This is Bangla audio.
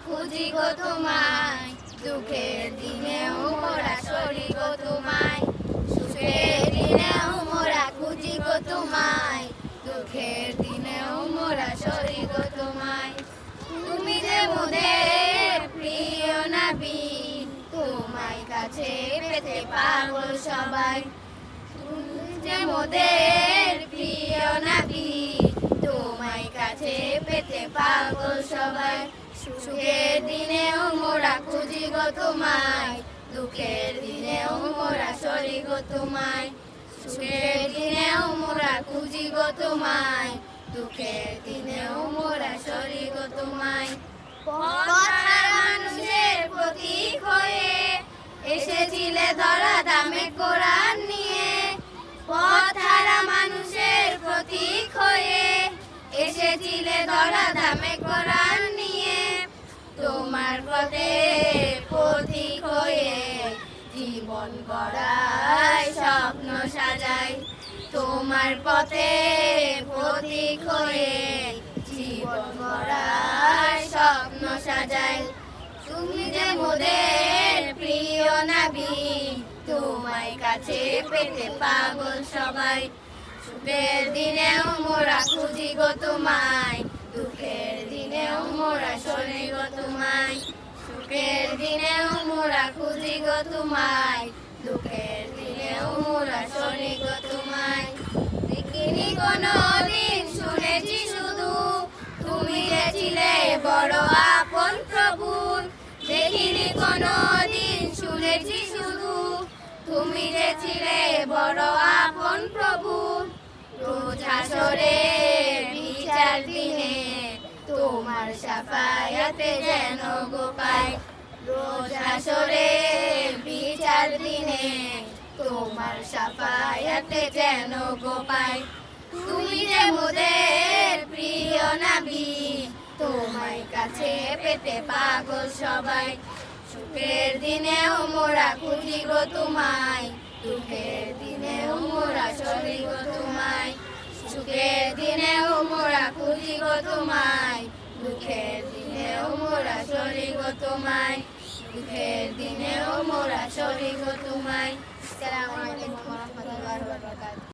খুঁজি গো তোমায়, দুঃখের দিনেও মোরা সরি গো তোমায়। সুখের দিনেও মোরা খুঁজি গো তোমায়, দুঃখের দিনেও মোরা সরি গো তোমায়। তুমি যে মোদের প্রিয় নবী, তোমায় কাছে পেতে পাগল সবাই। তুমি যে মোদের প্রিয় নবী, তোমায় কাছে পেতে পাগল সবাই। সুখের দিনেও মোরা খুঁজি গো তোমায়, দুঃখের দিনেও মোরা সরি গো তোমায়। সুখের দিনেও মোরা খুঁজি গো তোমায়, দুঃখের দিনেও মোরা সরি গো তোমায়। পথহারা মানুষের প্রতীক হয়ে এসেছিলে ধরা দামে কোরআন নিয়ে। পথহারা মানুষের প্রতীক হয়ে এসেছিলে ধরা দামে কোরআন নিয়ে। তোমার পথে পথিক হয়ে জীবন গড়াই স্বপ্ন সাজাই। তোমার পথে পথিক হয়ে জীবন গড়াই স্বপ্ন সাজাই। তুমি যে মোদের প্রিয় নবী, তোমায় কাছে পেতে পাগল সবাই। সুখের দিনেও মোরা খুঁজি গো তোমায়, দুঃখের দিনেও মোরা সরি গো তোমায়। সুখের দিনেও মোরা খুঁজি গো তোমায়, দুঃখের দিনেও মোরা সরি গো তোমায়। দেখিনি কোনো দিন শুনেছি শুধু, তুমি যে ছিলে বড় আপন প্রভুর। দেখিনি কোনো দিন শুনেছি শুধু, তুমি যে ছিলে বড় আপন প্রভুর। রোজ হাসরে বিচার দিনে তোমার শাফায়াতে যেন গো পাই। রোজ হাসরে বিচার দিনে তোমার শাফায়াতে যেন গো পাই। তুমি যে মোদের প্রিয় নবী, তোমায় কাছে পেতে পাগল সবাই। সুখের দিনেও মোরা খুঁজি গো তোমায়, দুঃখের দিনেও মোরা সরি গো তোমায়। সুখের দিনেও মোরা খুঁজি গো তোমায়, দুঃখের দিনেও মোরা সরি গো তোমায়। সুখের দিনেও মোরা সরি গো তোমায়। আসসালামু আলাইকুম ওয়া রাহমাতুল্লাহি ওয়া বারাকাতুহু।